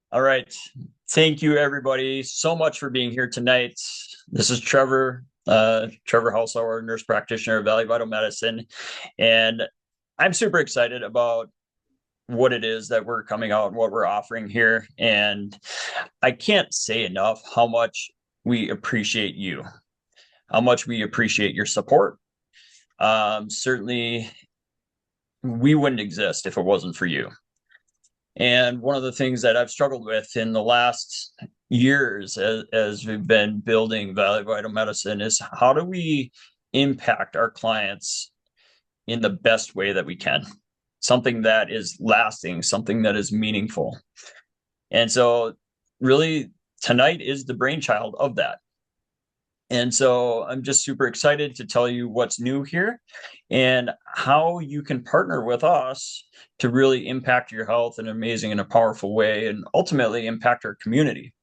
All right. Thank you, everybody, so much for being here tonight. This is Trevor Halsauer, nurse practitioner of Valley Vital Medicine. And I'm super excited about what it is that we're coming out and what we're offering here. And I can't say enough how much we appreciate you, how much we appreciate your support. Certainly, we wouldn't exist if it wasn't for you. And one of the things that I've struggled with in the last years as we've been building Valley Vital Medicine is how do we impact our clients in the best way that we can? Something that is lasting, something that is meaningful. And so, really, tonight is the brainchild of that. And so I'm just super excited to tell you what's new here and how you can partner with us to really impact your health in an amazing and a powerful way and ultimately impact our community.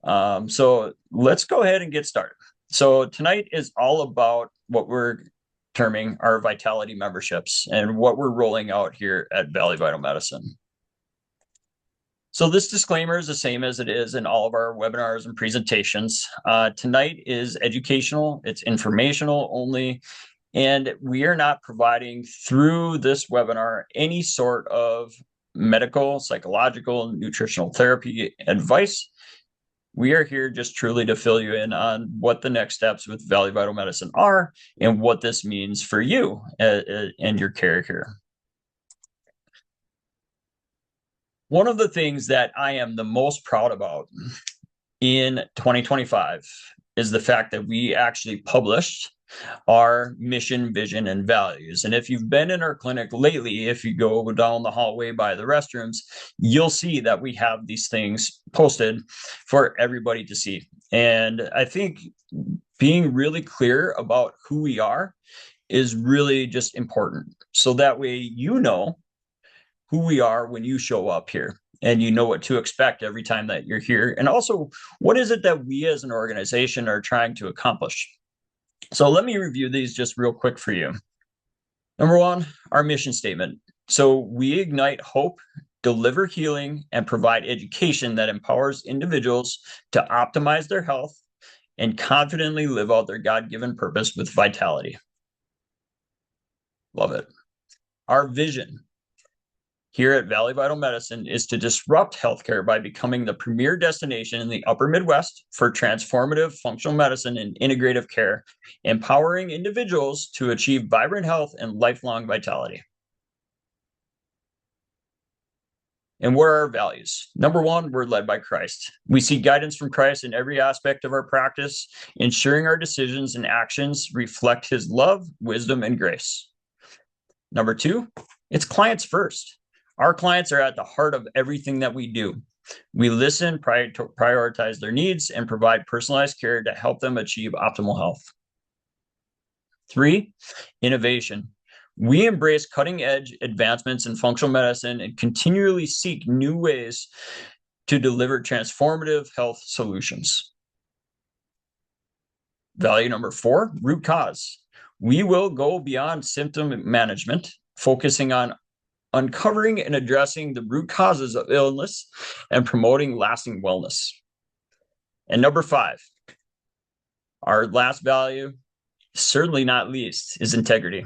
So let's go ahead and get started. So tonight is all about what we're terming our Vitality memberships and what we're rolling out here at Valley Vital Medicine. So this disclaimer is the same as it is in all of our webinars and presentations. Tonight is educational, it's informational only, and we are not providing through this webinar any sort of medical, psychological, nutritional therapy advice. We are here just truly to fill you in on what the next steps with Valley Vital Medicine are and what this means for you and your care here. One of the things that I am the most proud about in 2025 is the fact that we actually published our mission, vision, and values. And if you've been in our clinic lately, if you go down the hallway by the restrooms, you'll see that we have these things posted for everybody to see. And I think being really clear about who we are is really just important. So that way you know who we are when you show up here and you know what to expect every time that you're here. And also, what is it that we as an organization are trying to accomplish? So let me review these just real quick for you. Number one, our mission statement. So we ignite hope, deliver healing, and provide education that empowers individuals to optimize their health and confidently live out their God-given purpose with vitality. Love it. Our vision here at Valley Vital Medicine is to disrupt healthcare by becoming the premier destination in the upper Midwest for transformative functional medicine and integrative care, empowering individuals to achieve vibrant health and lifelong vitality. And what are our values? Number one, we're led by Christ. We seek guidance from Christ in every aspect of our practice, ensuring our decisions and actions reflect his love, wisdom, and grace. Number two, it's clients first. Our clients are at the heart of everything that we do. We listen, prioritize their needs, and provide personalized care to help them achieve optimal health. Three, innovation. We embrace cutting-edge advancements in functional medicine and continually seek new ways to deliver transformative health solutions. Value number four, root cause. We will go beyond symptom management, focusing on uncovering and addressing the root causes of illness and promoting lasting wellness. And number five, our last value, certainly not least, is integrity.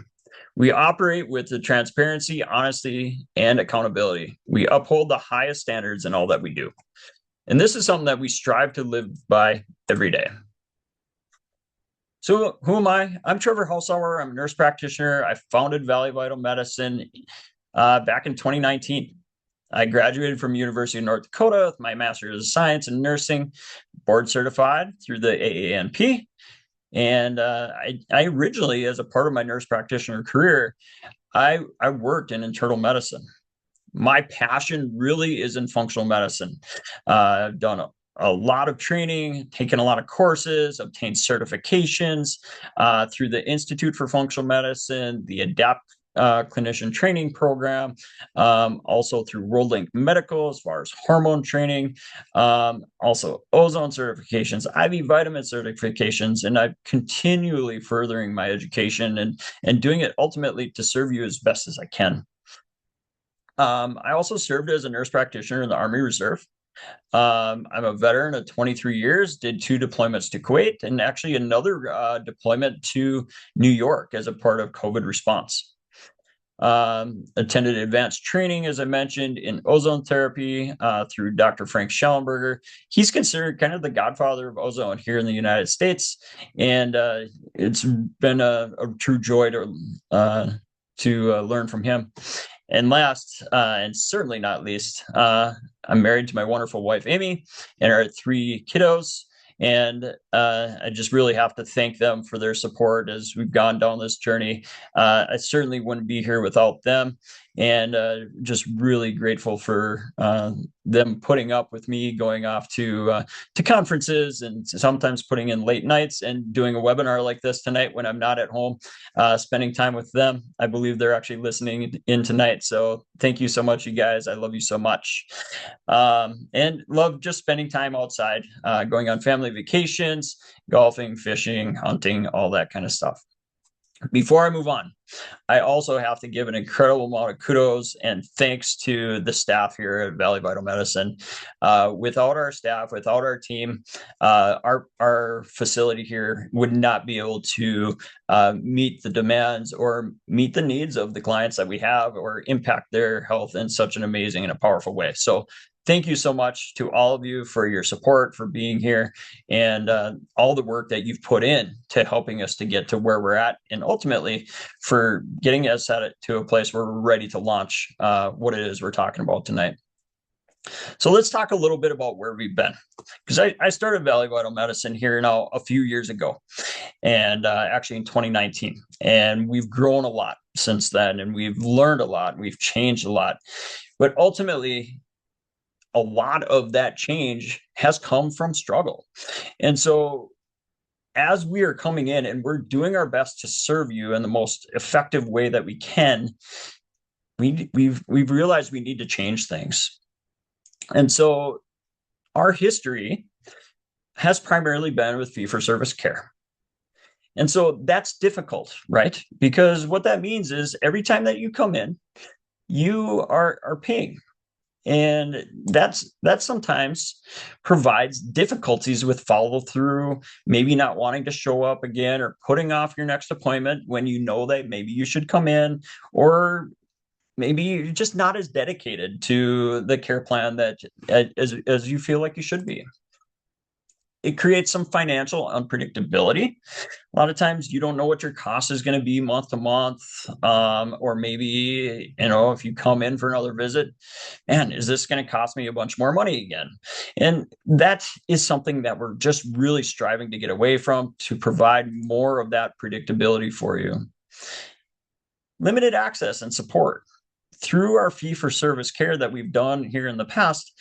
We operate with the transparency, honesty, and accountability. We uphold the highest standards in all that we do. And this is something that we strive to live by every day. So who am I? I'm Trevor Halsauer. I'm a nurse practitioner. I founded Valley Vital Medicine back in 2019. I graduated from University of North Dakota with my Master's of Science in Nursing, board certified through the AANP. And I originally, as a part of my nurse practitioner career, I worked in internal medicine. My passion really is in functional medicine. I've done a lot of training, taken a lot of courses, obtained certifications through the Institute for Functional Medicine, the ADAPT clinician training program, also through WorldLink Medical as far as hormone training, also ozone certifications, IV vitamin certifications, and I'm continually furthering my education and doing it ultimately to serve you as best as I can. I also served as a nurse practitioner in the Army Reserve. I'm a veteran of 23 years, did 2 deployments to Kuwait, and actually another deployment to New York as a part of COVID response. Attended advanced training, as I mentioned, in ozone therapy through Dr. Frank Schellenberger. He's considered kind of the godfather of ozone here in the United States, and it's been a true joy to learn from him. And last, and certainly not least, I'm married to my wonderful wife, Amy, and our 3 kiddos. And I just really have to thank them for their support as we've gone down this journey. I certainly wouldn't be here without them, and just really grateful for them putting up with me going off to conferences and sometimes putting in late nights and doing a webinar like this tonight when I'm not at home, spending time with them. I believe they're actually listening in tonight. So thank you so much, you guys. I love you so much. And love just spending time outside, going on family vacations, golfing, fishing, hunting, all that kind of stuff. Before I move on, I also have to give an incredible amount of kudos and thanks to the staff here at Valley Vital Medicine. Without our staff, without our team, our facility here would not be able to meet the demands or meet the needs of the clients that we have or impact their health in such an amazing and a powerful way. So thank you so much to all of you for your support, for being here, and all the work that you've put in to helping us to get to where we're at, and ultimately for getting us to a place where we're ready to launch what it is we're talking about tonight. So let's talk a little bit about where we've been, because I started Valley Vital Medicine here now a few years ago, and actually in 2019, and we've grown a lot since then, and we've learned a lot, and we've changed a lot, but ultimately a lot of that change has come from struggle. And so as we are coming in and we're doing our best to serve you in the most effective way that we can, we've realized we need to change things. And so our history has primarily been with fee-for-service care. And so that's difficult, right? Because what that means is every time that you come in, you are paying. And that sometimes provides difficulties with follow through, maybe not wanting to show up again or putting off your next appointment when you know that maybe you should come in, or maybe you're just not as dedicated to the care plan that as you feel like you should be. It creates some financial unpredictability. A lot of times you don't know what your cost is going to be month to month, or maybe, if you come in for another visit, man, is this going to cost me a bunch more money again? And that is something that we're just really striving to get away from, to provide more of that predictability for you. Limited access and support. Through our fee-for-service care that we've done here in the past,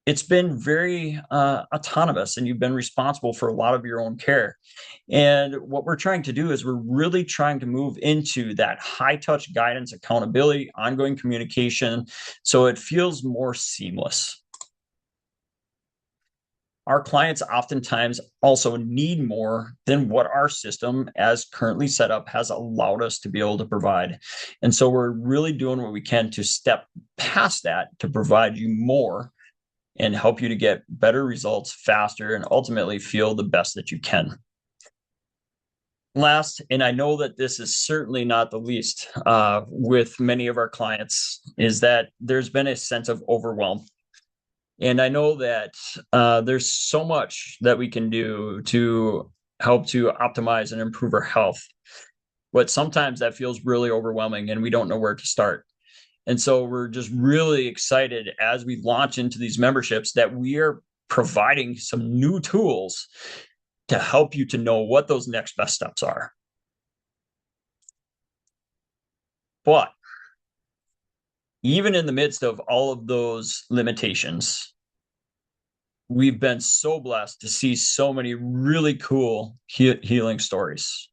it's been very autonomous, and you've been responsible for a lot of your own care. And what we're trying to do is we're really trying to move into that high touch guidance, accountability, ongoing communication, so it feels more seamless. Our clients oftentimes also need more than what our system, as currently set up, has allowed us to be able to provide. And so we're really doing what we can to step past that to provide you more and help you to get better results faster and ultimately feel the best that you can. Last, and I know that this is certainly not the least with many of our clients, is that there's been a sense of overwhelm. And I know that there's so much that we can do to help to optimize and improve our health, but sometimes that feels really overwhelming and we don't know where to start. And so we're just really excited as we launch into these memberships that we are providing some new tools to help you to know what those next best steps are. But even in the midst of all of those limitations, we've been so blessed to see so many really cool healing stories.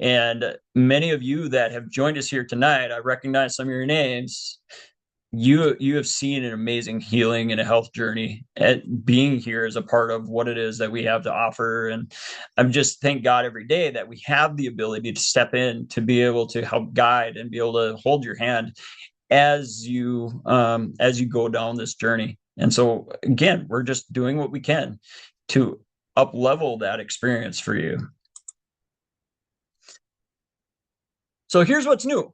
And many of you that have joined us here tonight, I recognize some of your names. You have seen an amazing healing and a health journey at being here as a part of what it is that we have to offer. And I'm just thank God every day that we have the ability to step in to be able to help guide and be able to hold your hand as you go down this journey. And so again, we're just doing what we can to up level that experience for you. So here's what's new.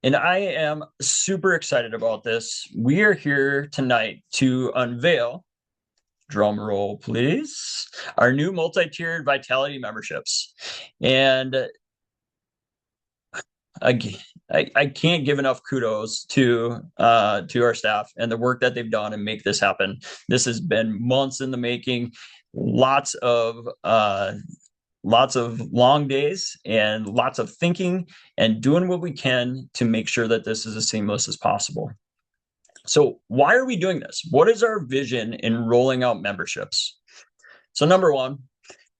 And I am super excited about this. We are here tonight to unveil, drum roll please, our new multi-tiered Vitality memberships. And I can't give enough kudos to our staff and the work that they've done and make this happen. This has been months in the making, lots of long days and lots of thinking and doing what we can to make sure that this is as seamless as possible. So why are we doing this? What is our vision in rolling out memberships? So number one,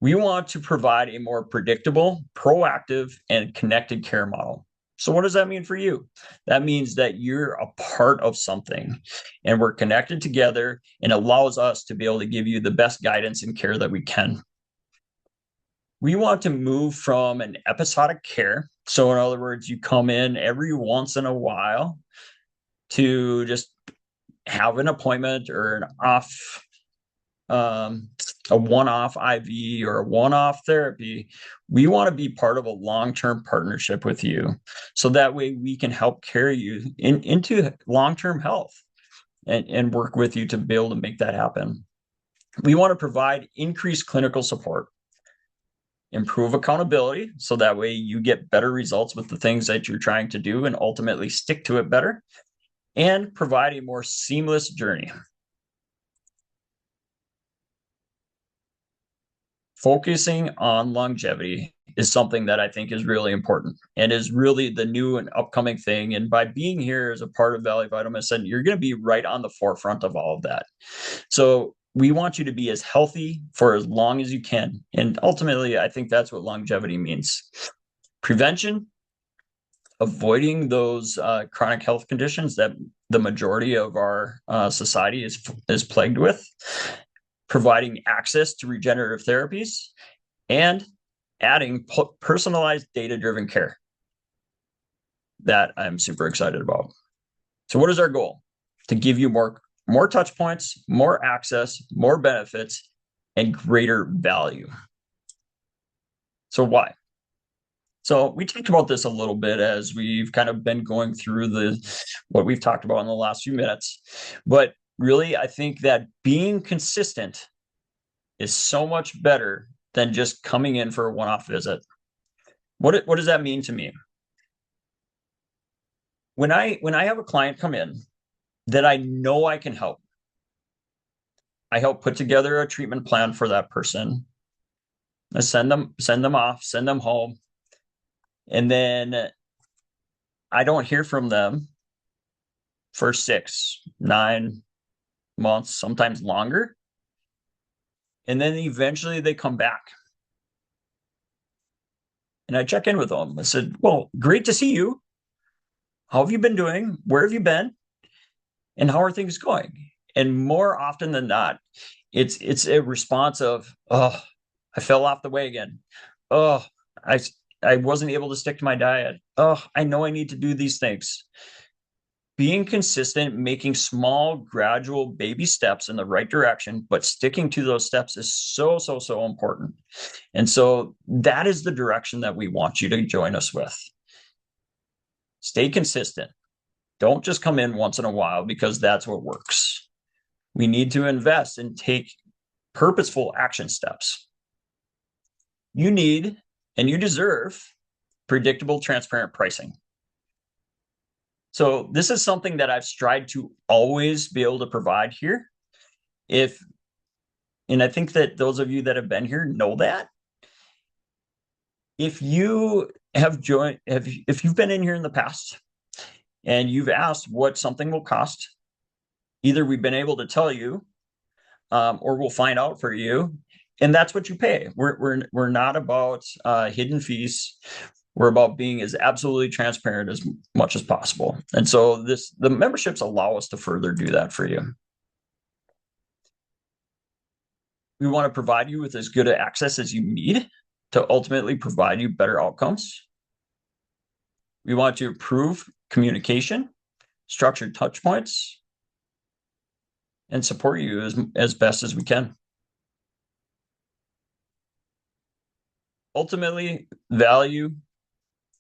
we want to provide a more predictable, proactive, and connected care model. So what does that mean for you? That means that you're a part of something and we're connected together and allows us to be able to give you the best guidance and care that we can. We want to move from an episodic care. So in other words, you come in every once in a while to just have an appointment or an a one-off IV or a one-off therapy. We want to be part of a long-term partnership with you. So that way we can help carry you into long-term health and work with you to be able to make that happen. We want to provide increased clinical support, improve accountability, so that way you get better results with the things that you're trying to do and ultimately stick to it better, and provide a more seamless journey. Focusing on longevity is something that I think is really important and is really the new and upcoming thing. And by being here as a part of Valley Vital Medicine, you're going to be right on the forefront of all of that. So we want you to be as healthy for as long as you can. And ultimately, I think that's what longevity means. Prevention, avoiding those chronic health conditions that the majority of our society is plagued with, providing access to regenerative therapies, and adding personalized data-driven care that I'm super excited about. So what is our goal? To give you more touch points, more access, more benefits, and greater value. So why? So we talked about this a little bit as we've kind of been going through what we've talked about in the last few minutes. But really, I think that being consistent is so much better than just coming in for a one-off visit. What does that mean to me? When I have a client come in that I know I can help, I help put together a treatment plan for that person. I send them off, send them home, and then I don't hear from them for 6, 9 months, sometimes longer. And then eventually they come back. And I check in with them. I said, well, great to see you. How have you been doing? Where have you been? And how are things going? And more often than not, it's a response of, oh, I fell off the wagon. Oh, I wasn't able to stick to my diet. Oh, I know I need to do these things. Being consistent, making small, gradual baby steps in the right direction, but sticking to those steps is so, so, so important. And so that is the direction that we want you to join us with. Stay consistent. Don't just come in once in a while because that's what works. We need to invest and take purposeful action steps. You need and you deserve predictable, transparent pricing. So this is something that I've strived to always be able to provide here. And I think that those of you that have been here know that. If you have joined, if you've been in here in the past and you've asked what something will cost, either we've been able to tell you, or we'll find out for you, and that's what you pay. We're not about hidden fees. We're about being as absolutely transparent as much as possible. And so the memberships allow us to further do that for you. We want to provide you with as good access as you need to ultimately provide you better outcomes. We want to improve communication, structured touch points, and support you as best as we can. Ultimately, value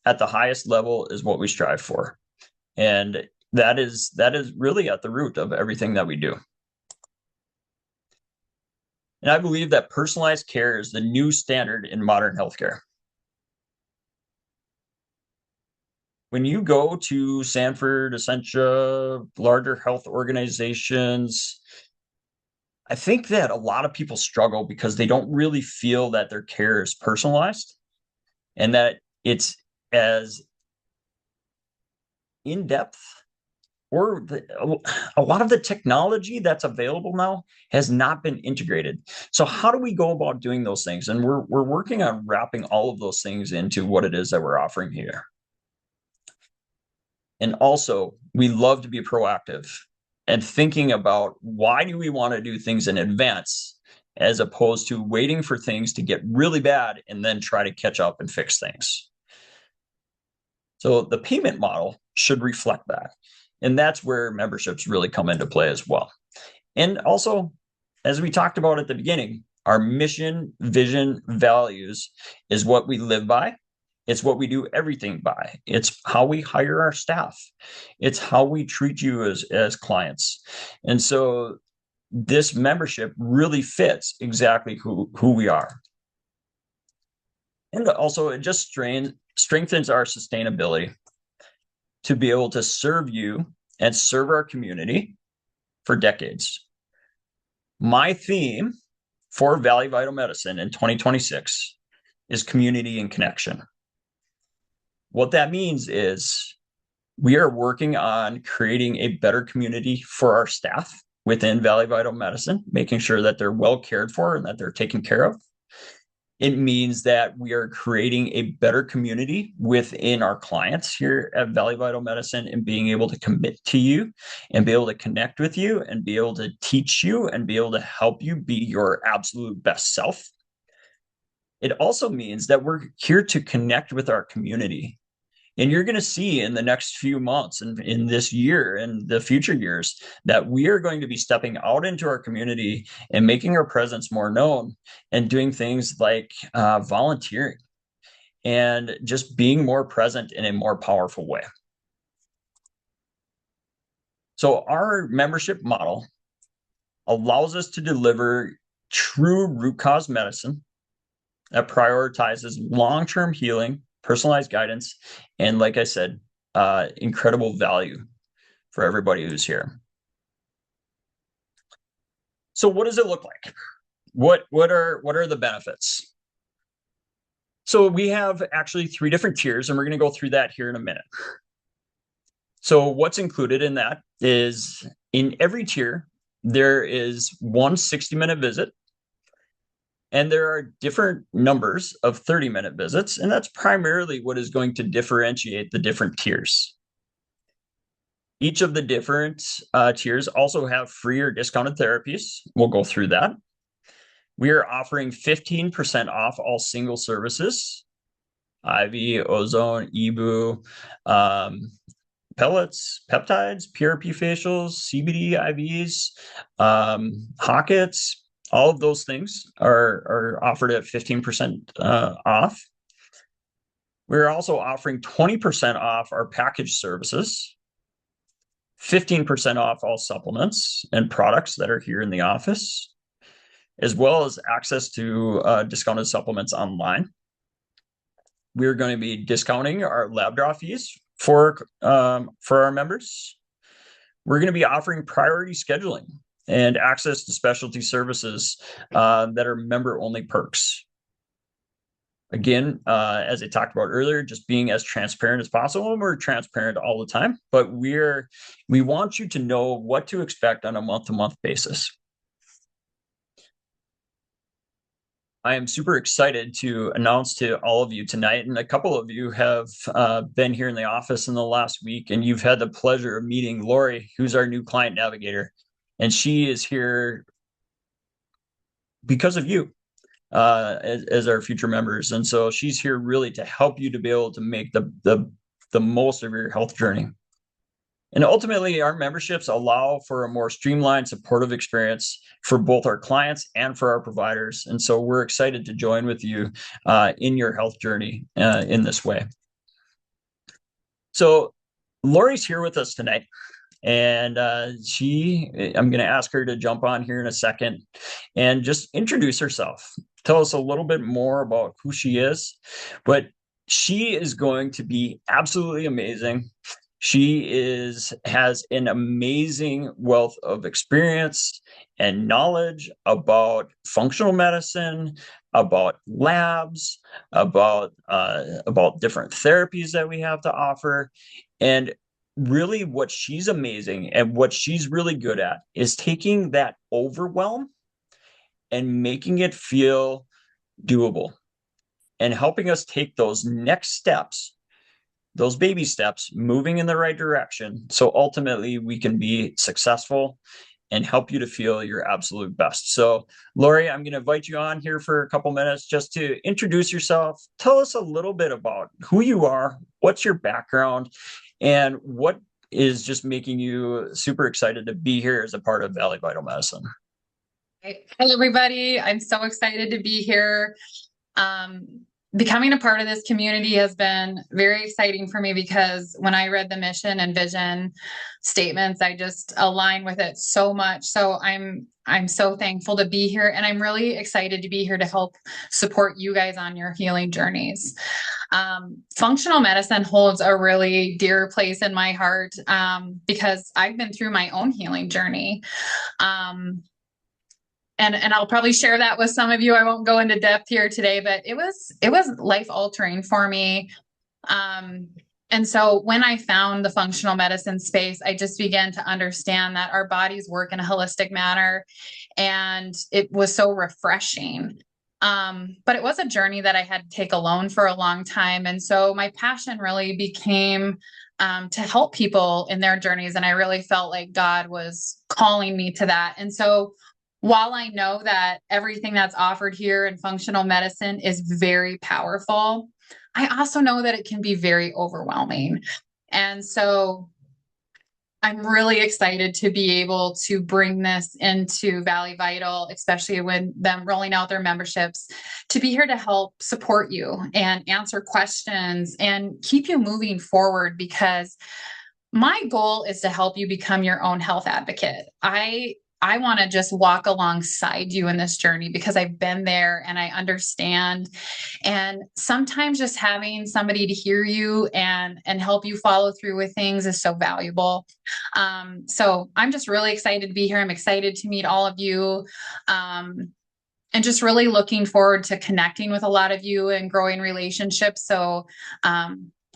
at the highest level is what we strive for. And that is really at the root of everything that we do. And I believe that personalized care is the new standard in modern healthcare. When you go to Sanford, Essentia, larger health organizations, I think that a lot of people struggle because they don't really feel that their care is personalized and that it's as in depth, or a lot of the technology that's available now has not been integrated. So how do we go about doing those things? And we're working on wrapping all of those things into what it is that we're offering here. And also, we love to be proactive and thinking about why do we want to do things in advance as opposed to waiting for things to get really bad and then try to catch up and fix things. So the payment model should reflect that. And that's where memberships really come into play as well. And also, as we talked about at the beginning, our mission, vision, values is what we live by. It's what we do everything by. It's how we hire our staff. It's how we treat you as clients. And so this membership really fits exactly who we are. And also it just strengthens our sustainability to be able to serve you and serve our community for decades. My theme for Valley Vital Medicine in 2026 is community and connection. What that means is we are working on creating a better community for our staff within Valley Vital Medicine, making sure that they're well cared for and that they're taken care of. It means that we are creating a better community within our clients here at Valley Vital Medicine and being able to commit to you and be able to connect with you and be able to teach you and be able to help you be your absolute best self. It also means that we're here to connect with our community. And you're going to see in the next few months and in this year and the future years that we are going to be stepping out into our community and making our presence more known and doing things like volunteering and just being more present in a more powerful way. So our membership model allows us to deliver true root cause medicine that prioritizes long-term healing, personalized guidance, and like I said, incredible value for everybody who's here. So what does it look like? What are the benefits? So we have actually 3 different tiers, and we're going to go through that here in a minute. So what's included in that is in every tier, there is one 60-minute visit. And there are different numbers of 30-minute visits, and that's primarily what is going to differentiate the different tiers. Each of the different tiers also have free or discounted therapies. We'll go through that. We are offering 15% off all single services, IV, ozone, EBU, pellets, peptides, PRP facials, CBD IVs, Hockets. All of those things are offered at 15% off. We're also offering 20% off our package services, 15% off all supplements and products that are here in the office, as well as access to discounted supplements online. We're going to be discounting our lab draw fees for our members. We're going to be offering priority scheduling and access to specialty services that are member-only perks. Again, as I talked about earlier, just being as transparent as possible. And we're transparent all the time, but we want you to know what to expect on a month-to-month basis. I am super excited to announce to all of you tonight, and a couple of you have been here in the office in the last week, and you've had the pleasure of meeting Lori, who's our new client navigator. And she is here because of you as our future members. And so she's here really to help you to be able to make the most of your health journey. And ultimately, our memberships allow for a more streamlined, supportive experience for both our clients and for our providers. And so we're excited to join with you in your health journey in this way. So Lori's here with us tonight. And I'm going to ask her to jump on here in a second and just introduce herself. Tell us a little bit more about who she is. But she is going to be absolutely amazing. She has an amazing wealth of experience and knowledge about functional medicine, about labs, about different therapies that we have to offer. And really what she's amazing and what she's really good at is taking that overwhelm and making it feel doable and helping us take those next steps, those baby steps, moving in the right direction. So ultimately we can be successful and help you to feel your absolute best. So Lori, I'm going to invite you on here for a couple minutes just to introduce yourself. Tell us a little bit about who you are, what's your background, and what is just making you super excited to be here as a part of Valley Vital Medicine. Hi, everybody. I'm so excited to be here. Becoming a part of this community has been very exciting for me because when I read the mission and vision statements, I just align with it so much. So I'm so thankful to be here, and I'm really excited to be here to help support you guys on your healing journeys. Functional medicine holds a really dear place in my heart because I've been through my own healing journey. And I'll probably share that with some of you. I won't go into depth here today, but it was life altering for me. And so when I found the functional medicine space, I just began to understand that our bodies work in a holistic manner, and it was so refreshing. But it was a journey that I had to take alone for a long time. And so my passion really became to help people in their journeys. And I really felt like God was calling me to that. And so while I know that everything that's offered here in functional medicine is very powerful, I also know that it can be very overwhelming. And so I'm really excited to be able to bring this into Valley Vital, especially when them rolling out their memberships, to be here to help support you and answer questions and keep you moving forward, because my goal is to help you become your own health advocate. I want to just walk alongside you in this journey because I've been there and I understand. And sometimes just having somebody to hear you and help you follow through with things is so valuable. So I'm just really excited to be here. I'm excited to meet all of you. And just really looking forward to connecting with a lot of you and growing relationships. So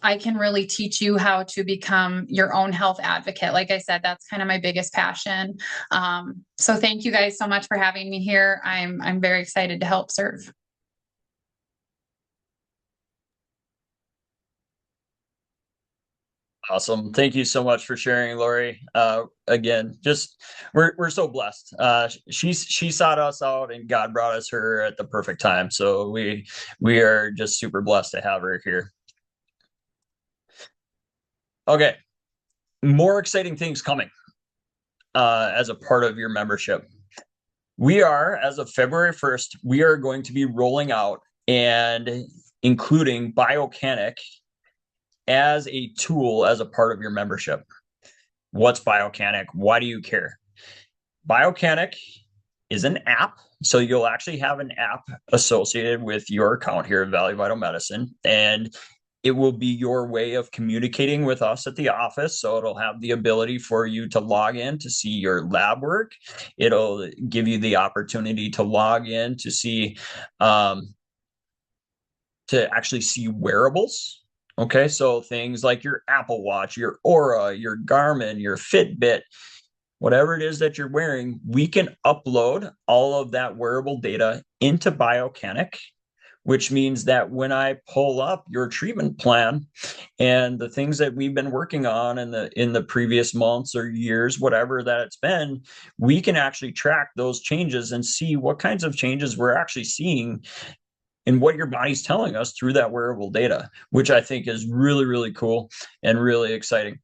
I can really teach you how to become your own health advocate. Like I said, that's kind of my biggest passion. So thank you guys so much for having me here. I'm very excited to help serve. Awesome. Thank you so much for sharing, Lori. Again, just we're so blessed. She sought us out and God brought us her at the perfect time. So we are just super blessed to have her here. Okay. More exciting things coming as a part of your membership. We are, as of February 1st, we are going to be rolling out and including Biocanic as a tool as a part of your membership. What's Biocanic? Why do you care? Biocanic is an app. So you'll actually have an app associated with your account here at Valley Vital Medicine, and it will be your way of communicating with us at the office. So it'll have the ability for you to log in to see your lab work. It'll give you the opportunity to log in to see, to actually see wearables. Okay, so things like your Apple Watch, your Aura, your Garmin, your Fitbit, whatever it is that you're wearing, we can upload all of that wearable data into Biocanic, which means that when I pull up your treatment plan and the things that we've been working on in the previous months or years, whatever that it's been, we can actually track those changes and see what kinds of changes we're actually seeing and what your body's telling us through that wearable data, which I think is really, really cool and really exciting.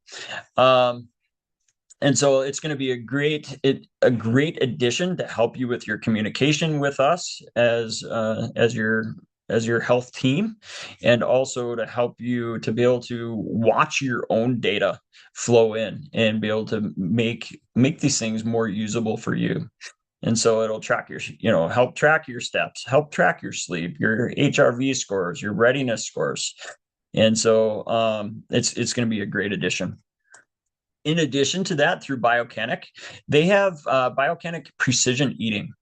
And so it's going to be a great addition to help you with your communication with us as your health team, and also to help you to be able to watch your own data flow in and be able to make these things more usable for you. And so it'll track your, help track your steps, help track your sleep, your HRV scores, your readiness scores. And so it's going to be a great addition. In addition to that, through Biocanic, they have Biocanic Precision Eating.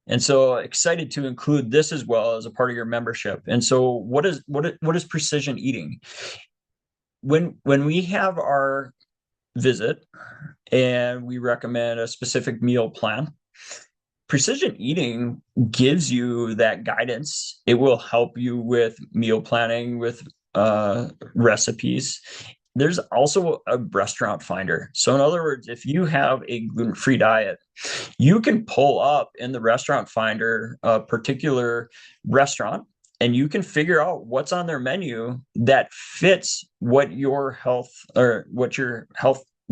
And so excited to include this as well as a part of your membership. And so what is precision eating? When we have our visit and we recommend a specific meal plan, precision eating gives you that guidance. It will help you with meal planning, with recipes. There's also a restaurant finder. So in other words, if you have a gluten-free diet, you can pull up in the restaurant finder a particular restaurant, and you can figure out what's on their menu that fits what your health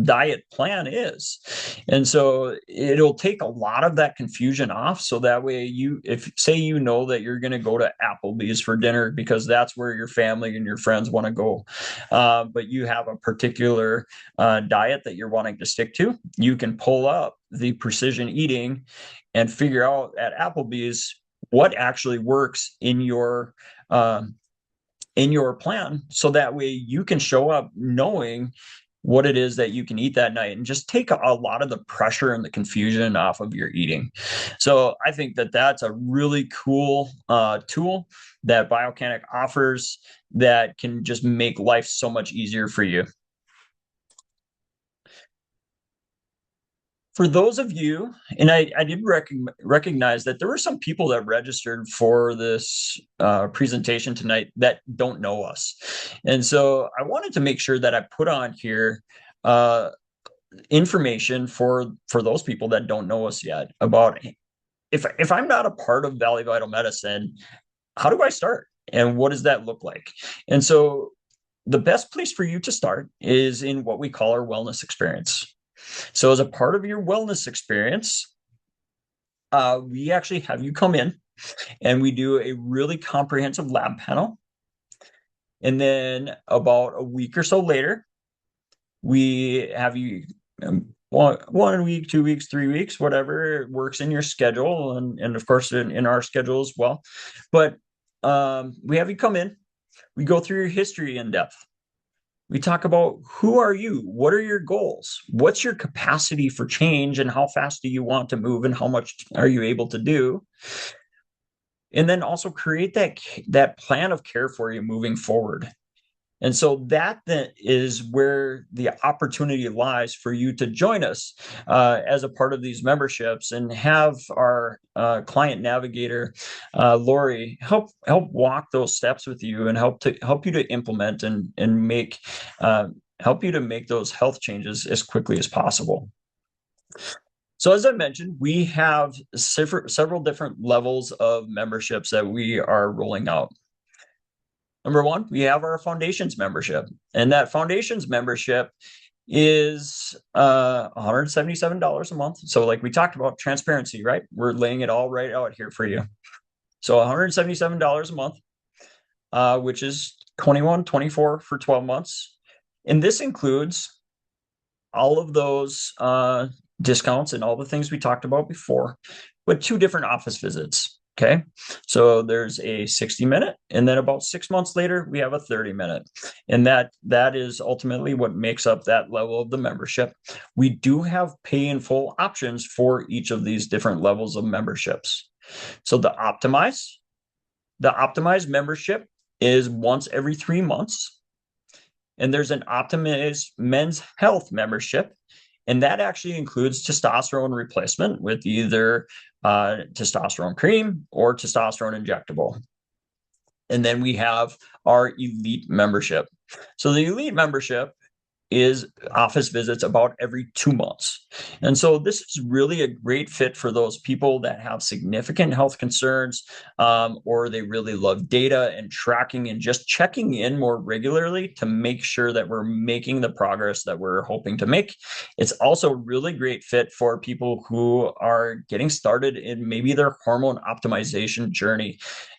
diet plan is. And so it'll take a lot of that confusion off. So that way if say that you're going to go to Applebee's for dinner because that's where your family and your friends want to go, but you have a particular diet that you're wanting to stick to, you can pull up the precision eating and figure out at Applebee's what actually works in your plan. So that way you can show up knowing what it is that you can eat that night and just take a lot of the pressure and the confusion off of your eating. So I think that that's a really cool tool that Biocanic offers that can just make life so much easier for you. For those of you, and I did recognize that there were some people that registered for this presentation tonight that don't know us. And so I wanted to make sure that I put on here information for those people that don't know us yet about if I'm not a part of Valley Vital Medicine, how do I start? And what does that look like? And so the best place for you to start is in what we call our wellness experience. So as a part of your wellness experience, we actually have you come in and we do a really comprehensive lab panel. And then about a week or so later, we have you 1 week, 2 weeks, 3 weeks, whatever works in your schedule. And of course, in our schedule as well. But we have you come in, we go through your history in depth. We talk about who are you? What are your goals? What's your capacity for change and how fast do you want to move and how much are you able to do? And then also create that plan of care for you moving forward. And so that is where the opportunity lies for you to join us as a part of these memberships and have our client navigator, Lori, help walk those steps with you and help you to implement and make help you to make those health changes as quickly as possible. So as I mentioned, we have several different levels of memberships that we are rolling out. Number one, we have our foundations membership, and that foundations membership is $177 a month. So like we talked about transparency, right? We're laying it all right out here for you. So $177 a month, which is $21.24 for 12 months. And this includes all of those discounts and all the things we talked about before, but 2 different office visits. Okay, so there's a 60-minute, and then about 6 months later, we have a 30-minute. And that is ultimately what makes up that level of the membership. We do have pay in full options for each of these different levels of memberships. So the optimized membership is once every 3 months. And there's an optimized men's health membership. And that actually includes testosterone replacement with either testosterone cream or testosterone injectable. And then we have our elite membership. So the elite membership is office visits about every 2 months. And so this is really a great fit for those people that have significant health concerns, or they really love data and tracking and just checking in more regularly to make sure that we're making the progress that we're hoping to make. It's also a really great fit for people who are getting started in maybe their hormone optimization journey.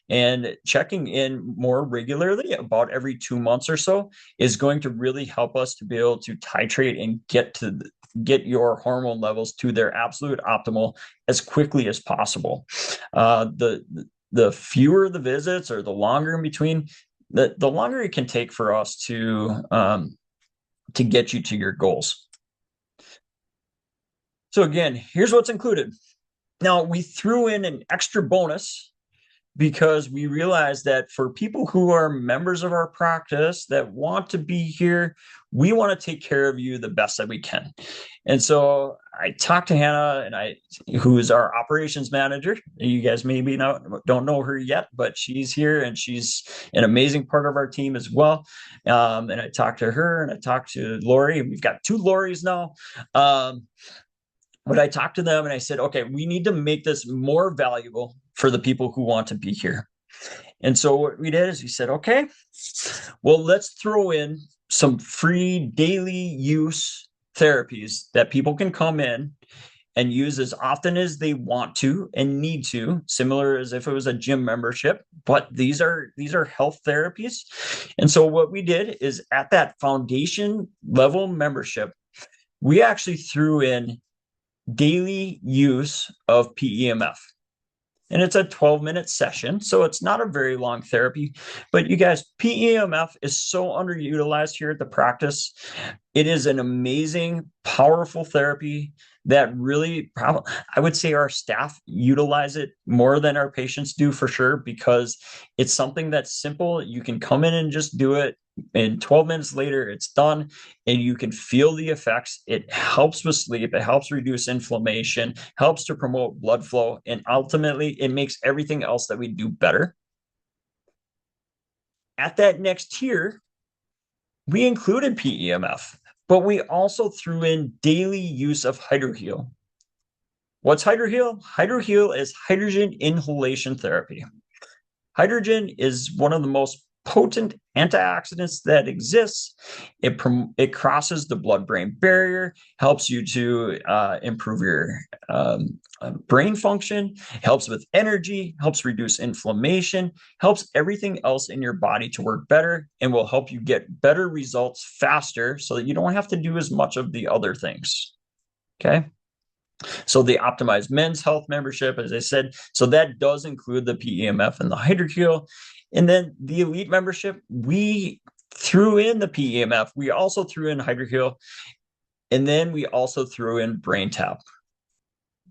And checking in more regularly, about every 2 months or so, is going to really help us to be able to titrate and get your hormone levels to their absolute optimal as quickly as possible. The fewer the visits or the longer in between, the longer it can take for us to get you to your goals. So again, here's what's included. Now, we threw in an extra bonus because we realized that for people who are members of our practice that want to be here, we want to take care of you the best that we can. And so I talked to Hannah, who is our operations manager. You guys maybe don't know her yet, but she's here and she's an amazing part of our team as well. And I talked to her and I talked to Lori. We've got 2 Loris now. But I talked to them and I said, okay, we need to make this more valuable for the people who want to be here. And so what we did is we said, okay, well, let's throw in some free daily use therapies that people can come in and use as often as they want to and need to, similar as if it was a gym membership, but these are health therapies. And so what we did is at that foundation level membership, we actually threw in daily use of PEMF. And it's a 12-minute session, so it's not a very long therapy. But you guys, PEMF is so underutilized here at the practice. It is an amazing, powerful therapy that really, I would say our staff utilize it more than our patients do for sure, because it's something that's simple. You can come in and just do it. And 12 minutes later, it's done and you can feel the effects. It helps with sleep. It helps reduce inflammation, helps to promote blood flow. And ultimately, it makes everything else that we do better. At that next tier, we included PEMF, but we also threw in daily use of HydroHeal. What's HydroHeal? HydroHeal is hydrogen inhalation therapy. Hydrogen is one of the most potent antioxidants that exists. It crosses the blood-brain barrier, helps you to improve your brain function, helps with energy, helps reduce inflammation, helps everything else in your body to work better, and will help you get better results faster so that you don't have to do as much of the other things. Okay. So the optimized men's health membership, as I said, so that does include the PEMF and the HydroHeal. And then the elite membership, we threw in the PEMF. We also threw in HydroHeal. And then we also threw in BrainTap.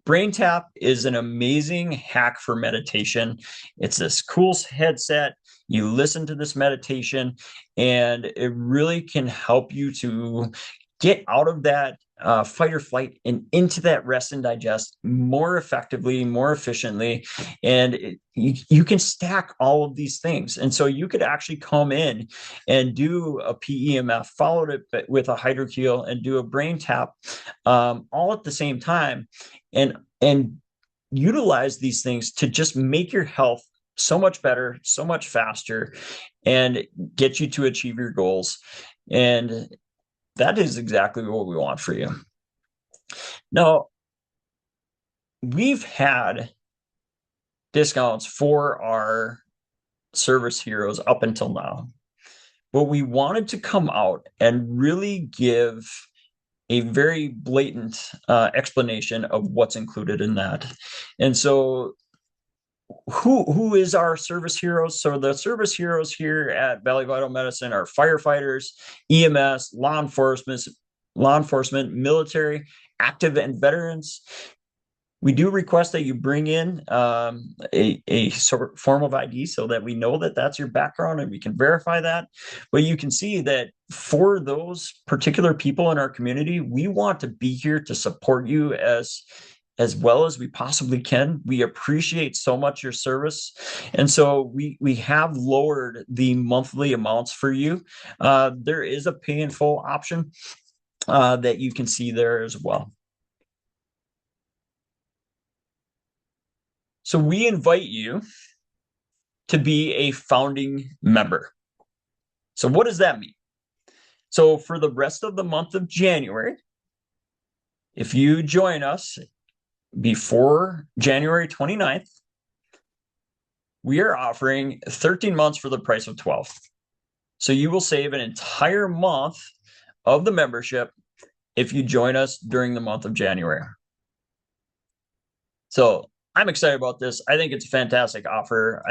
BrainTap is an amazing hack for meditation. It's this cool headset. You listen to this meditation, and it really can help you to get out of that fight or flight and into that rest and digest more effectively, more efficiently. And you can stack all of these things. And so you could actually come in and do a PEMF, followed it with a HydroHeal, and do a BrainTap all at the same time, and utilize these things to just make your health so much better, so much faster, and get you to achieve your goals. And that is exactly what we want for you. Now, we've had discounts for our service heroes up until now, but we wanted to come out and really give a very blatant explanation of what's included in that. And so who is our service heroes? So the service heroes here at Valley Vital Medicine are firefighters, EMS, law enforcement, military, active, and veterans. We do request that you bring in a sort of form of ID so that we know that that's your background and we can verify that. But you can see that for those particular people in our community, we want to be here to support you as as well as we possibly can. We appreciate so much your service. And so we have lowered the monthly amounts for you. There is a pay in full option that you can see there as well. So we invite you to be a founding member. So what does that mean? So for the rest of the month of January, if you join us before January 29th, we are offering 13 months for the price of 12. So you will save an entire month of the membership if you join us during the month of January. So I'm excited about this. I think it's a fantastic offer.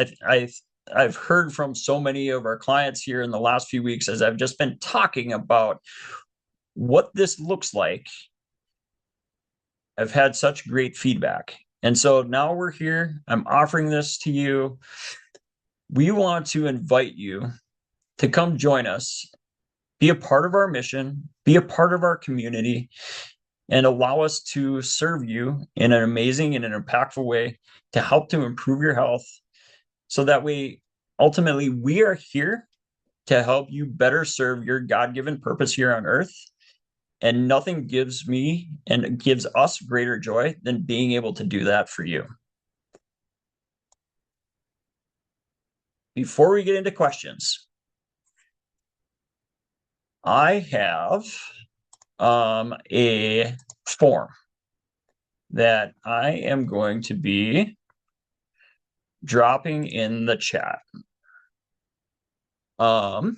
I've heard from so many of our clients here in the last few weeks as I've just been talking about what this looks like. I've had such great feedback. And so now we're here. I'm offering this to you. We want to invite you to come join us, be a part of our mission, be a part of our community, and allow us to serve you in an amazing and an impactful way to help to improve your health so that we ultimately we are here to help you better serve your God-given purpose here on earth. And nothing gives me and gives us greater joy than being able to do that for you. Before we get into questions, I have a form that I am going to be dropping in the chat. I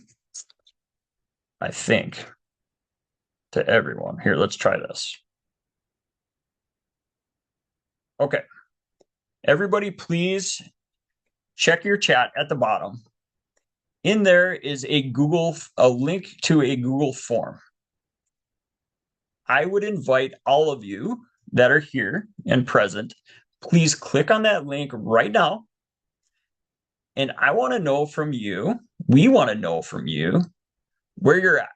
think to everyone. Here, let's try this. Okay. Everybody, please check your chat at the bottom. In there is a link to a Google form. I would invite all of you that are here and present, please click on that link right now. And I want to know from you, we want to know from you where you're at.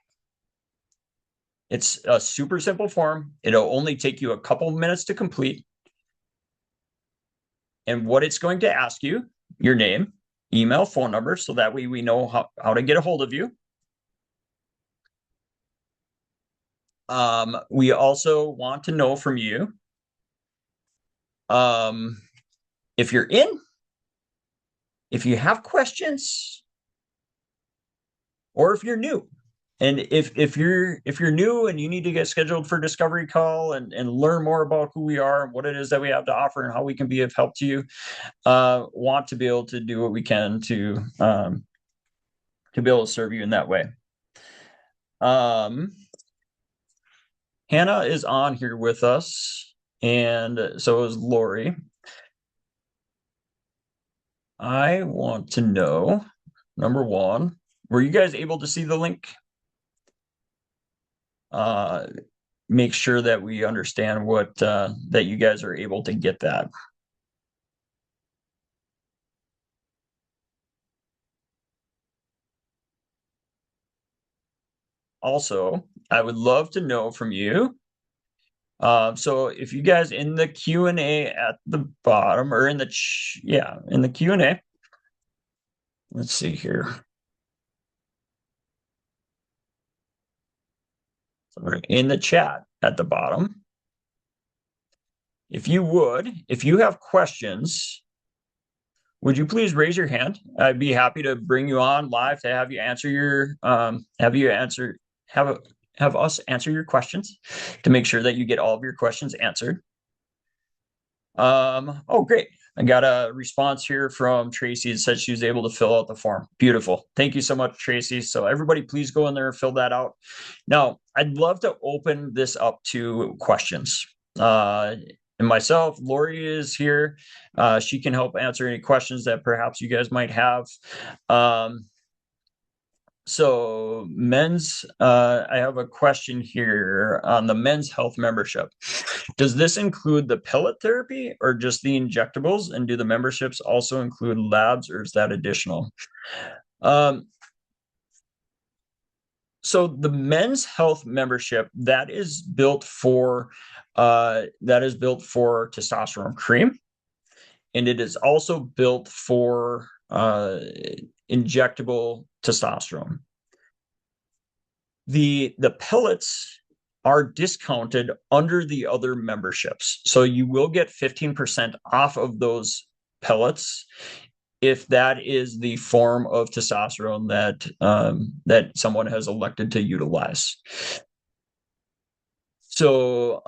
It's a super simple form. It'll only take you a couple minutes to complete. And what it's going to ask you, your name, email, phone number, so that way we know how to get a hold of you. We also want to know from you if you're in, if you have questions, or if you're new. And if you're new and you need to get scheduled for discovery call and learn more about who we are and what it is that we have to offer and how we can be of help to you, want to be able to do what we can to be able to serve you in that way. Hannah is on here with us, and so is Lori. I want to know, number one, were you guys able to see the link? Make sure that we understand what that you guys are able to get that. Also, I would love to know from you. So if you guys in the Q&A at the bottom, or in the in the Q&A, let's see here. In the chat at the bottom, if you have questions, would you please raise your hand? I'd be happy to bring you on live to have you answer your have us answer your questions to make sure that you get all of your questions answered. Oh, great. I got a response here from Tracy that said she was able to fill out the form. Beautiful. Thank you so much, Tracy. So everybody, please go in there and fill that out. Now, I'd love to open this up to questions. And myself, Lori is here. She can help answer any questions that perhaps you guys might have. So I have a question here on the men's health membership. Does this include the pellet therapy or just the injectables? And do the memberships also include labs, or is that additional? So the men's health membership, that is built for that is built for testosterone cream, and it is also built for injectable testosterone. The pellets are discounted under the other memberships. So you will get 15% off of those pellets if that is the form of testosterone that someone has elected to utilize. So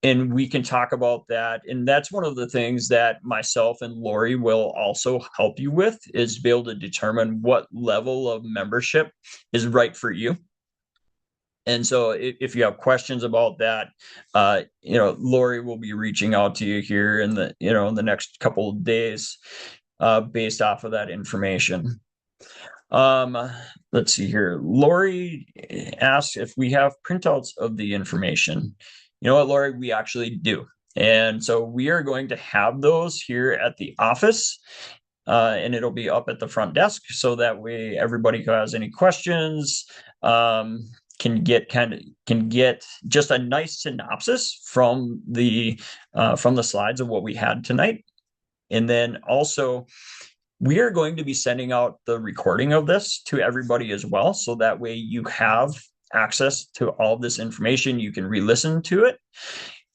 and we can talk about that. And that's one of the things that myself and Lori will also help you with, is be able to determine what level of membership is right for you. And so if you have questions about that, Lori will be reaching out to you here in the next couple of days, based off of that information. Let's see here. Lori asks if we have printouts of the information. You know what, Lori? We actually do. And so we are going to have those here at the office, and it'll be up at the front desk. So that way everybody who has any questions can get just a nice synopsis from the slides of what we had tonight. And then also, we are going to be sending out the recording of this to everybody as well. So that way you have access to all this information. You can re-listen to it.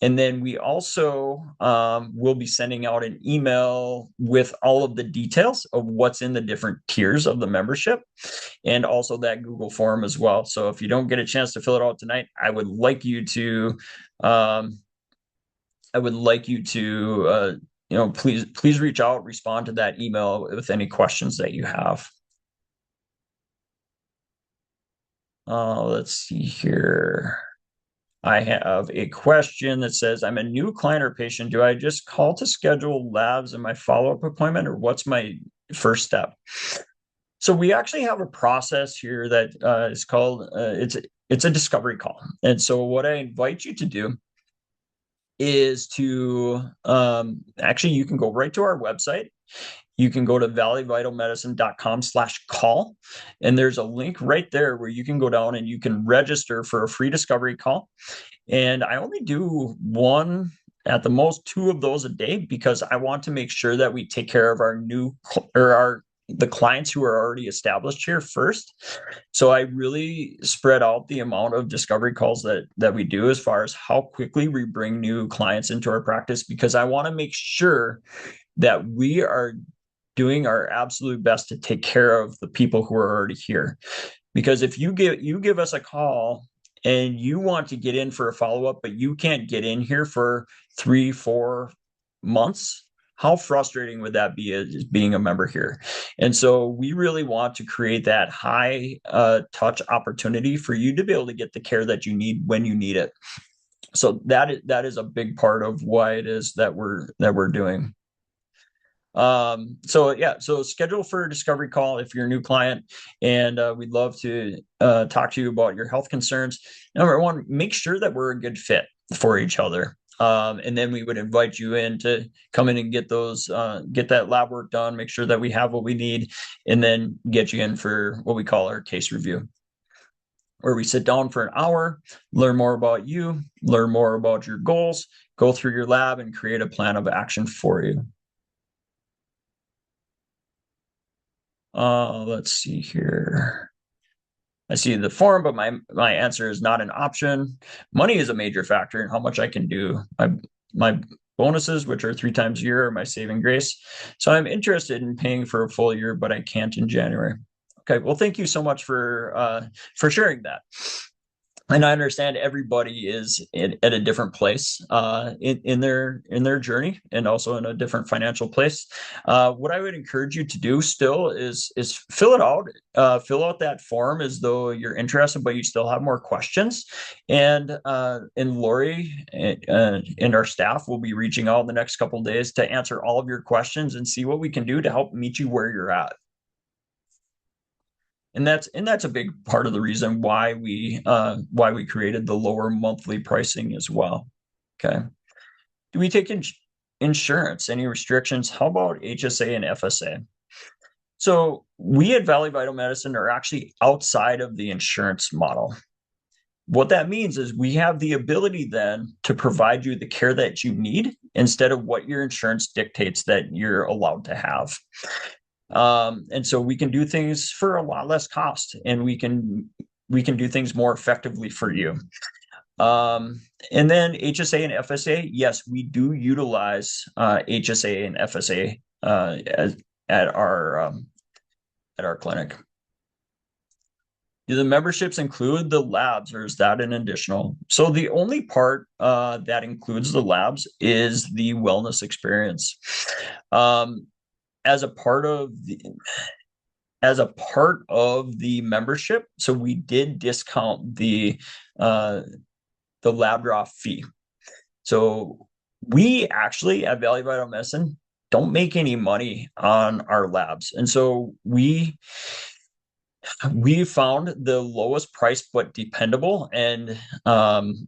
And then we also will be sending out an email with all of the details of what's in the different tiers of the membership, and also that Google form as well. So if you don't get a chance to fill it out tonight, I would like you to please reach out, respond to that email with any questions that you have. Let's see here. I have a question that says, I'm a new client or patient. Do I just call to schedule labs in my follow-up appointment, or what's my first step? So we actually have a process here that is called, it's a discovery call. And so what I invite you to do is to, actually, you can go right to our website. You can go to valleyvitalmedicine.com/call, and there's a link right there where you can go down and you can register for a free discovery call. And I only do one, at the most two of those a day, because I want to make sure that we take care of the clients who are already established here first. So I really spread out the amount of discovery calls that we do, as far as how quickly we bring new clients into our practice, because I want to make sure that we are doing our absolute best to take care of the people who are already here. Because if you give us a call and you want to get in for a follow-up, but you can't get in here for 3-4 months, how frustrating would that be as being a member here? And so we really want to create that high touch opportunity for you to be able to get the care that you need when you need it. So that is a big part of why it is that we're doing. So schedule for a discovery call if you're a new client, and we'd love to talk to you about your health concerns. Number one, make sure that we're a good fit for each other. And then we would invite you in to come in and get that lab work done, make sure that we have what we need, and then get you in for what we call our case review, where we sit down for an hour, learn more about you, learn more about your goals, go through your lab, and create a plan of action for you. Let's see here. I see the form, but my answer is not an option. Money is a major factor in how much I can do. My bonuses, which are 3 times a year, are my saving grace. So I'm interested in paying for a full year, but I can't in January. Okay, well, thank you so much for sharing that. And I understand everybody is at a different place in their journey, and also in a different financial place. What I would encourage you to do still is fill it out, fill out that form as though you're interested, but you still have more questions. And Lori and our staff will be reaching out in the next couple of days to answer all of your questions and see what we can do to help meet you where you're at. And that's a big part of the reason why we created the lower monthly pricing as well. Okay. Do we take insurance? Any restrictions? How about HSA and FSA? So we at Valley Vital Medicine are actually outside of the insurance model. What that means is we have the ability then to provide you the care that you need instead of what your insurance dictates that you're allowed to have. And so we can do things for a lot less cost, and we can do things more effectively for you. And then HSA and FSA, yes, we do utilize HSA and FSA at our clinic. Do the memberships include the labs, or is that an additional? So the only part that includes the labs is the wellness experience. Um, as a part of the membership, so we did discount the lab draw fee. So we actually at Valley Vital Medicine don't make any money on our labs, and so we found the lowest price but dependable and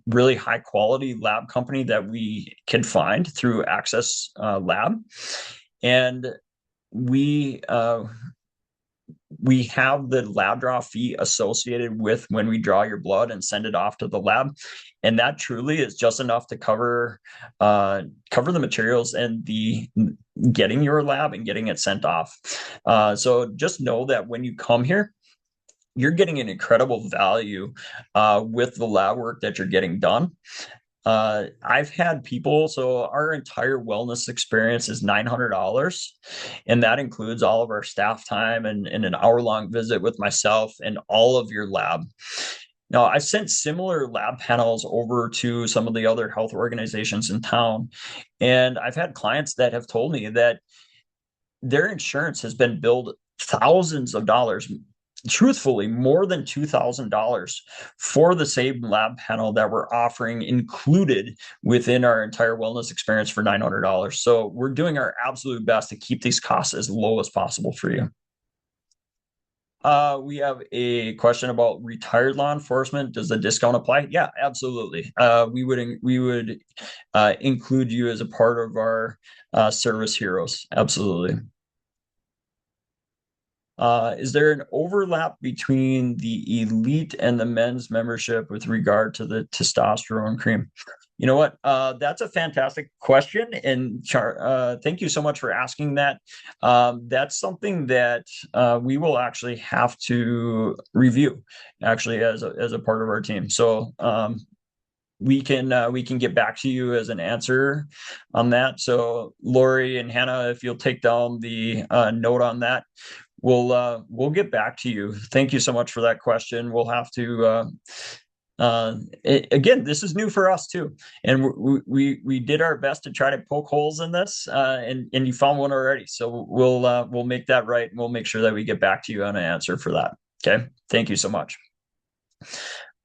really high quality lab company that we can find through Access Lab, and we we have the lab draw fee associated with when we draw your blood and send it off to the lab, and that truly is just enough to cover the materials and the getting your lab and getting it sent off. So just know that when you come here, you're getting an incredible value with the lab work that you're getting done. I've had people, so our entire wellness experience is $900, and that includes all of our staff time and an hour-long visit with myself and all of your lab. Now, I sent similar lab panels over to some of the other health organizations in town, and I've had clients that have told me that their insurance has been billed thousands of dollars, truthfully more than $2,000 for the same lab panel that we're offering included within our entire wellness experience for $900. So we're doing our absolute best to keep these costs as low as possible for you. We have a question about retired law enforcement. Does the discount apply? Yeah, absolutely. We would include you as a part of our service heroes. Absolutely. Is there an overlap between the elite and the men's membership with regard to the testosterone cream? You know what? That's a fantastic question, and thank you so much for asking that. That's something that we will actually have to review, actually, as a part of our team. So we can get back to you as an answer on that. So Lori and Hannah, if you'll take down the note on that, we'll get back to you. Thank you so much for that question. We'll have to again, this is new for us too, and we did our best to try to poke holes in this, and you found one already. So we'll make that right, and we'll make sure that we get back to you on an answer for that. Okay, thank you so much.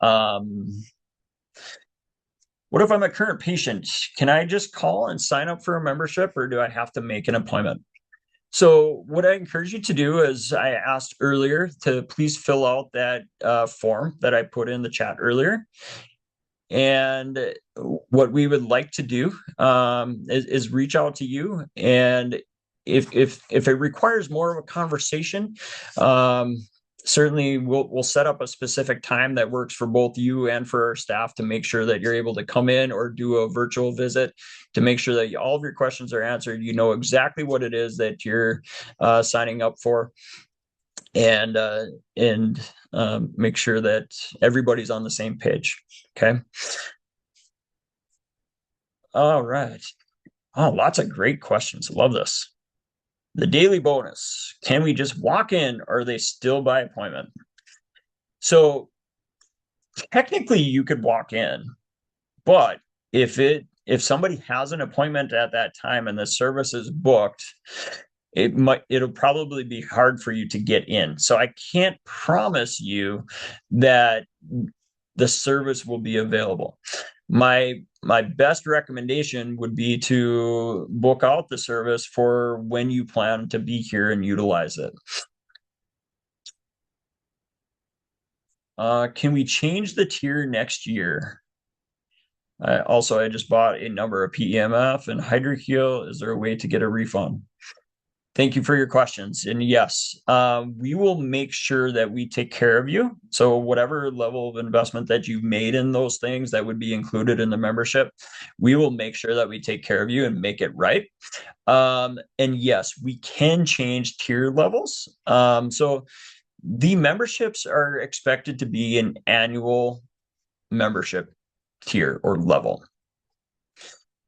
What if I'm a current patient? Can I just call and sign up for a membership, or do I have to make an appointment? So what I encourage you to do is, I asked earlier, to please fill out that form that I put in the chat earlier. And what we would like to do is reach out to you. And if it requires more of a conversation, certainly we'll set up a specific time that works for both you and for our staff to make sure that you're able to come in or do a virtual visit to make sure that all of your questions are answered. You know exactly what it is that you're signing up for, and make sure that everybody's on the same page. Okay. All right. Oh, lots of great questions. Love this. The daily bonus. Can we just walk in, or are they still by appointment? So technically you could walk in, but if somebody has an appointment at that time and the service is booked, it'll probably be hard for you to get in. So I can't promise you that the service will be available. My best recommendation would be to book out the service for when you plan to be here and utilize it. Can we change the tier next year? I just bought a number of PEMF and HydroHeal. Is there a way to get a refund? Thank you for your questions. And yes, we will make sure that we take care of you. So whatever level of investment that you've made in those things that would be included in the membership, we will make sure that we take care of you and make it right. And yes, we can change tier levels. So the memberships are expected to be an annual membership tier or level.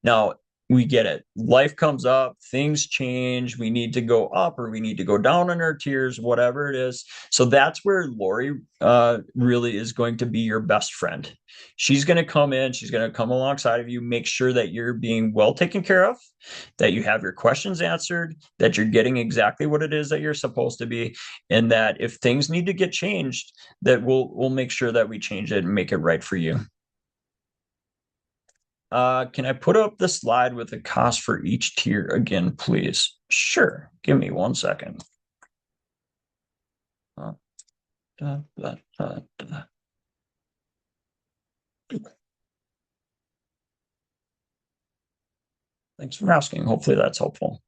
Now, we get it. Life comes up, things change. We need to go up or we need to go down on our tiers, whatever it is. So that's where Lori really is going to be your best friend. She's going to come in, she's going to come alongside of you, make sure that you're being well taken care of, that you have your questions answered, that you're getting exactly what it is that you're supposed to be, and that if things need to get changed, that we'll make sure that we change it and make it right for you. Can I put up the slide with the cost for each tier again, please? Sure. Give me 1 second. Thanks for asking. Hopefully that's helpful.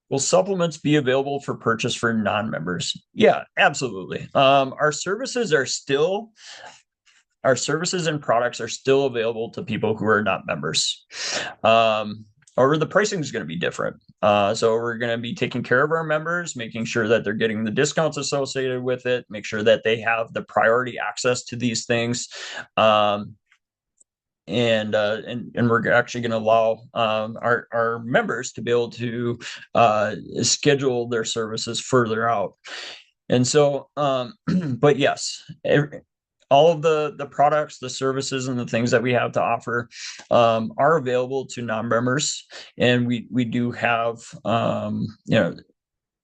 Will supplements be available for purchase for non-members? Yeah, absolutely. Our services and products are still available to people who are not members. Or the pricing is going to be different. So we're going to be taking care of our members, making sure that they're getting the discounts associated with it, make sure that they have the priority access to these things. And we're actually going to allow our members to be able to schedule their services further out. And so, but yes, all of the products, the services, and the things that we have to offer are available to non-members, and we do have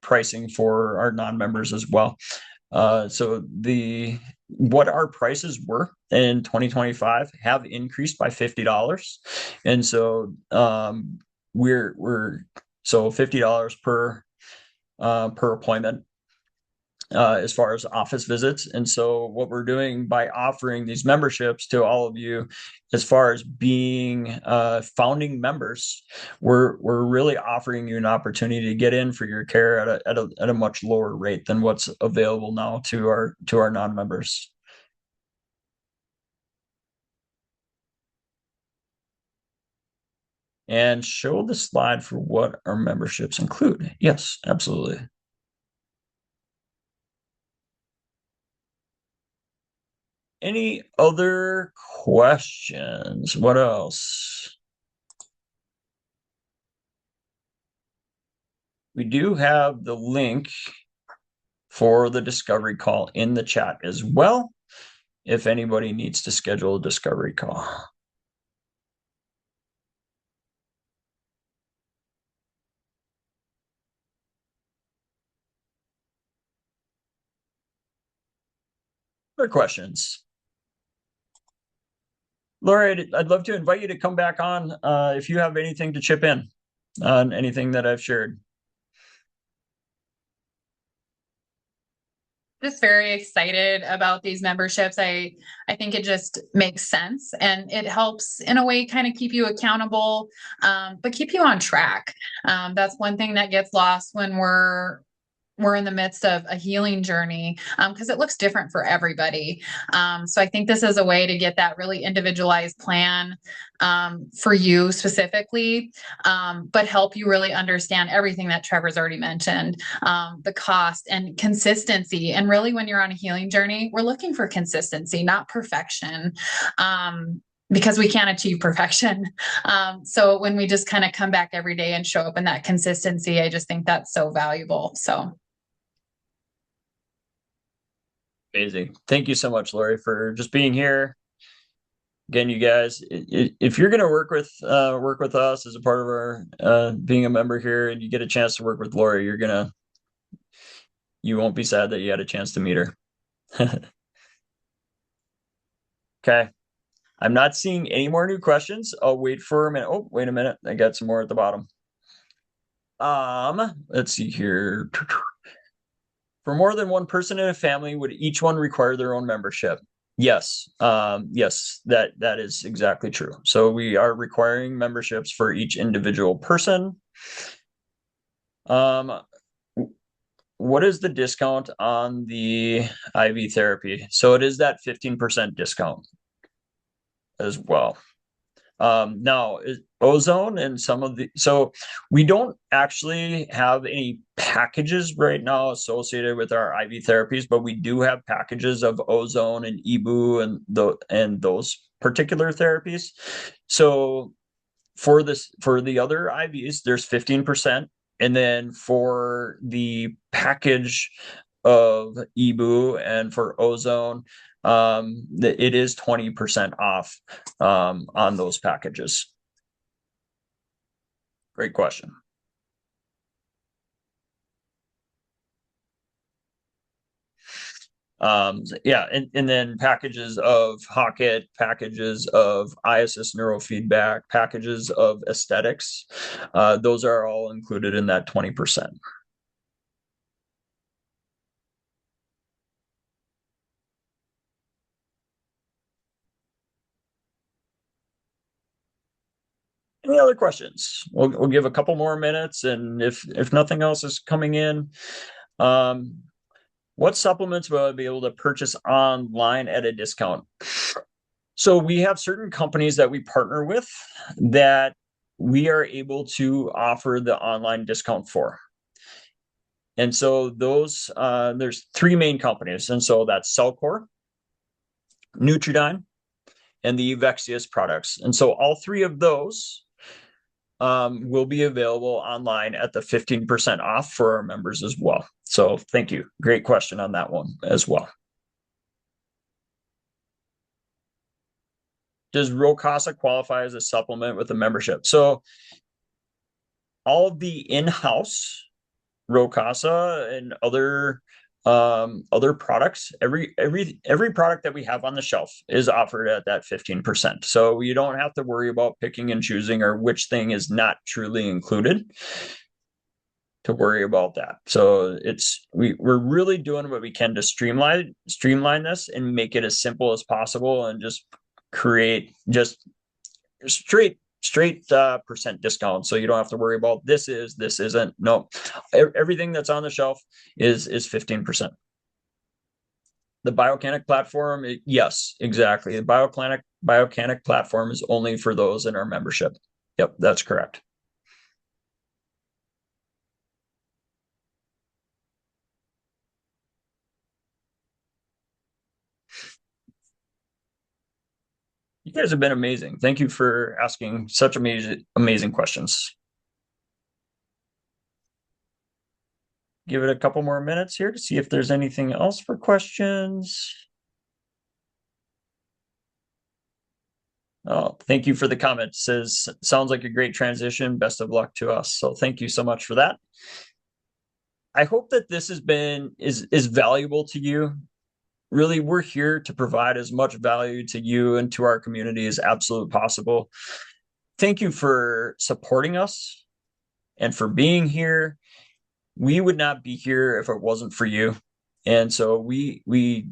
pricing for our non-members as well. So what our prices were in 2025 have increased by $50, and so we're so $50 per appointment. As far as office visits. And so what we're doing by offering these memberships to all of you, as far as being founding members, we're really offering you an opportunity to get in for your care at a much lower rate than what's available now to our non-members. And show the slide for what our memberships include. Yes, absolutely. Any other questions? What else? We do have the link for the discovery call in the chat as well, if anybody needs to schedule a discovery call. Other questions? Laura, I'd love to invite you to come back on if you have anything to chip in on anything that I've shared. Just very excited about these memberships. I think it just makes sense, and it helps in a way kind of keep you accountable, but keep you on track. That's one thing that gets lost when we're in the midst of a healing journey, because it looks different for everybody. So I think this is a way to get that really individualized plan for you specifically, but help you really understand everything that Trevor's already mentioned, the cost and consistency. And really, when you're on a healing journey, we're looking for consistency, not perfection. Because we can't achieve perfection. So when we just kind of come back every day and show up in that consistency, I just think that's so valuable. So. Amazing. Thank you so much, Lori, for just being here. Again, you guys, if you're going to work with us as a part of our being a member here, and you get a chance to work with Lori, you won't be sad that you had a chance to meet her. Okay. I'm not seeing any more new questions. I'll wait for a minute. Oh, wait a minute. I got some more at the bottom. Let's see here. For more than one person in a family, would each one require their own membership? Yes, yes, that is exactly true. So we are requiring memberships for each individual person. Um, what is the discount on the IV therapy? So it is that 15% discount as well. Now, ozone and some of the, so we don't actually have any packages right now associated with our IV therapies, but we do have packages of ozone and EBU and those particular therapies. So for the other IVs, there's 15%. And then for the package of EBU and for ozone, it is 20% off on those packages. Great question. Yeah, and then packages of Hocket, packages of IASIS neurofeedback, packages of aesthetics, those are all included in that 20%. Any other questions? We'll give a couple more minutes, and if nothing else is coming in, um, what supplements will I be able to purchase online at a discount? So we have certain companies that we partner with that we are able to offer the online discount for. And so those there's three main companies, and so that's Cellcore, Nutridyne, and the Evexius products. And so all three of those will be available online at the 15% off for our members as well. So thank you. Great question on that one as well. Does Rocasa qualify as a supplement with a membership? So all of the in-house Rocasa and other products, every product that we have on the shelf is offered at that 15%. So you don't have to worry about picking and choosing or which thing is not truly included to worry about that. So we're really doing what we can to streamline this and make it as simple as possible and just create just straight percent discount, so you don't have to worry about this isn't. No, everything that's on the shelf is 15%. The Biocanic platform, yes, exactly. The Biocanic platform is only for those in our membership. Yep, that's correct. You guys have been amazing. Thank you for asking such amazing questions. Give it a couple more minutes here to see if there's anything else for questions. Oh, thank you for the comment. It says, sounds like a great transition. Best of luck to us. So thank you so much for that. I hope that this is valuable to you. Really, we're here to provide as much value to you and to our community as absolutely possible. Thank you for supporting us and for being here. We would not be here if it wasn't for you. And so we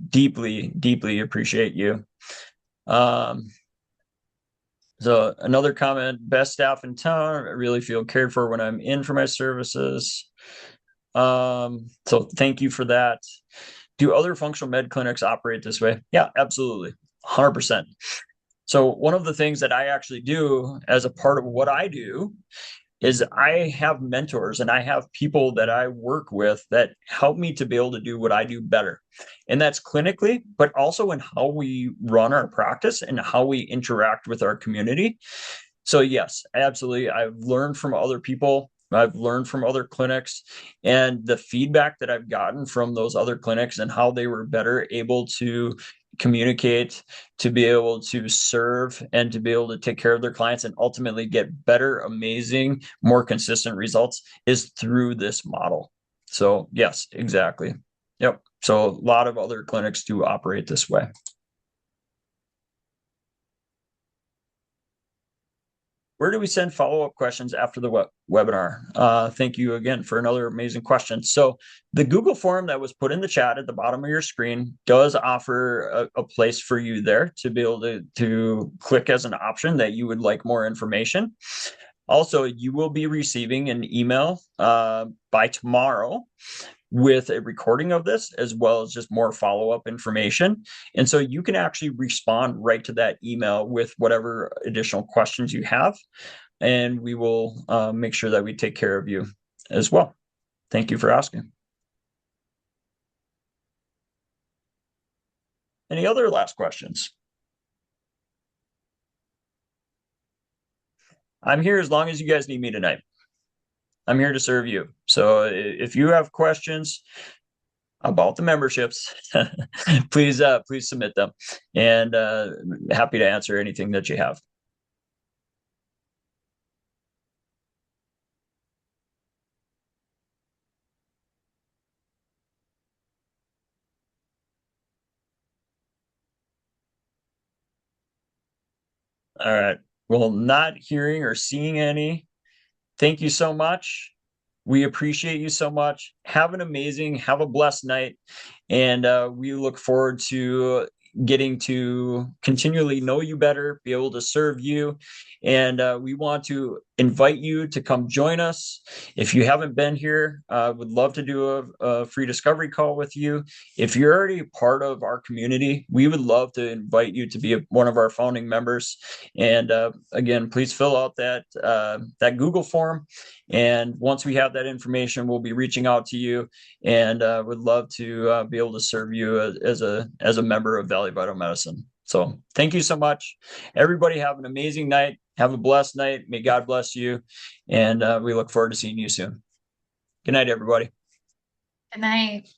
deeply appreciate you. So another comment, best staff in town. I really feel cared for when I'm in for my services. So thank you for that. Do other functional med clinics operate this way? Yeah, absolutely. 100%. So one of the things that I actually do as a part of what I do is I have mentors and I have people that I work with that help me to be able to do what I do better. And that's clinically, but also in how we run our practice and how we interact with our community. So yes, absolutely. I've learned from other people. I've learned from other clinics, and the feedback that I've gotten from those other clinics and how they were better able to communicate, to be able to serve, and to be able to take care of their clients and ultimately get better, amazing, more consistent results is through this model. So yes, exactly. Yep. So a lot of other clinics do operate this way. where do we send follow-up questions after the webinar? Thank you again for another amazing question. So the Google form that was put in the chat at the bottom of your screen does offer a place for you there to be able to click as an option that you would like more information. Also, you will be receiving an email by tomorrow with a recording of this, as well as just more follow-up information. And so you can actually respond right to that email with whatever additional questions you have, and we will make sure that we take care of you as well. Thank you for asking. Any other last questions? I'm here as long as you guys need me tonight. I'm here to serve you. So if you have questions about the memberships, please submit them, and happy to answer anything that you have. All right. Well, not hearing or seeing any, thank you so much. We appreciate you so much. Have a blessed night. And we look forward to getting to continually know you better, be able to serve you. And we want to invite you to come join us. If you haven't been here, would love to do a free discovery call with you. If you're already part of our community, we would love to invite you to be one of our founding members. And again, please fill out that Google form. And once we have that information, we'll be reaching out to you, and would love to be able to serve you as a member of Valley Vital Medicine. So thank you so much. Everybody have an amazing night. Have a blessed night. May God bless you. And we look forward to seeing you soon. Good night, everybody. Good night.